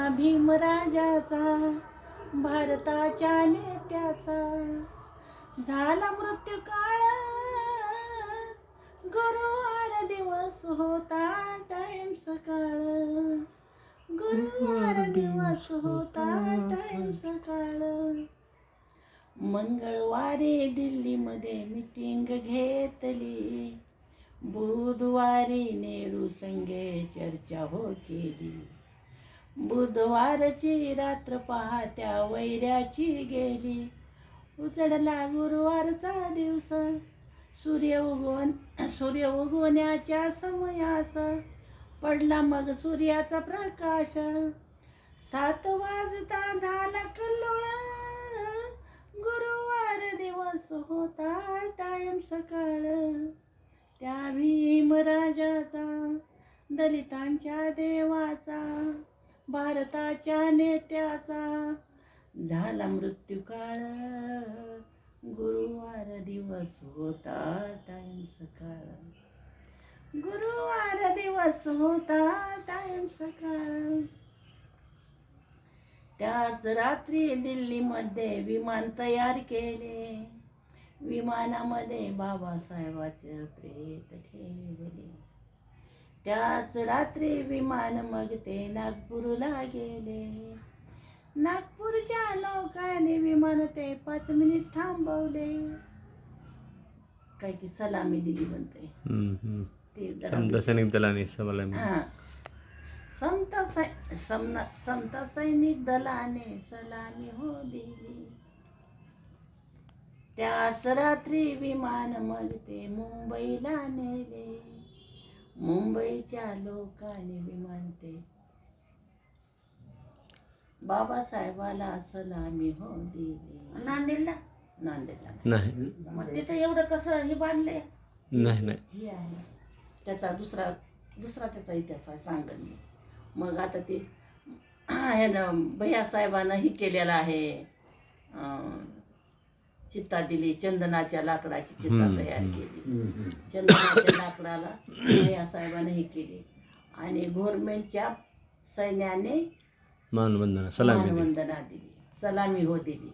भीमराजाचा भारताच्या नेत्याचा झाला मृत्यू काळ गुरुवार दिवस होता टाइम सकाळ गुरुवार दिवस होता टाइम सकाळ मंगळवारी दिल्लीमध्ये मीटिंग घेतली बुधवारी नेहरू संगे चर्चा केली बुधवारची रात्र पहात्या वैऱ्याची गेली उजडला गुरुवारचा दिवस सूर्य उगवण्याच्या समयास पडला मग सूर्याचा प्रकाश 7 वाजता झाला कल्लोळ गुरुवार दिवस होता टाइम सकाळ त्या भीमराजाचा दलितांच्या देवाचा भारताच्या नेत्याचा झाला मृत्यू काळ गुरुवार दिवस होता टाइम सकाळ गुरुवार दिवस होता टाइम सकाळ त्याच रात्री दिल्लीमध्ये विमान तयार केले विमानामध्ये बाबासाहेबाचे प्रेत ठेवले त्याच रात्री विमान मग ते नागपूरला गेले नागपूरच्या लोकांनी विमान ते 5 मिनिट थांबवले काय की सलामी दिली म्हणते समता सैनिक दलाने समता सैनिक दलाने सलामी हो दिली त्याच रात्री विमान मग ते मुंबईला नेले मुंबईच्या लोकांनी विमान ते बाबासाहेबाला सलामी हो दिली नांदेडला नाही मग तिथं एवढं कसं हे बांधले नाही हे आहे त्याचा दुसरा त्याचा इतिहास आहे सांगेन मी मग आता ते ह्यानं भैयासाहेबांना ही केलेलं आहे चित्ता दिली चंदनाच्या लाकडाची चित्ता तयार केली चंदनाच्या लाकडाला भैयासाहेबांना ही केली आणि गव्हर्नमेंटच्या सैन्याने मानवंदना सलामी दिली सलामी हो दिली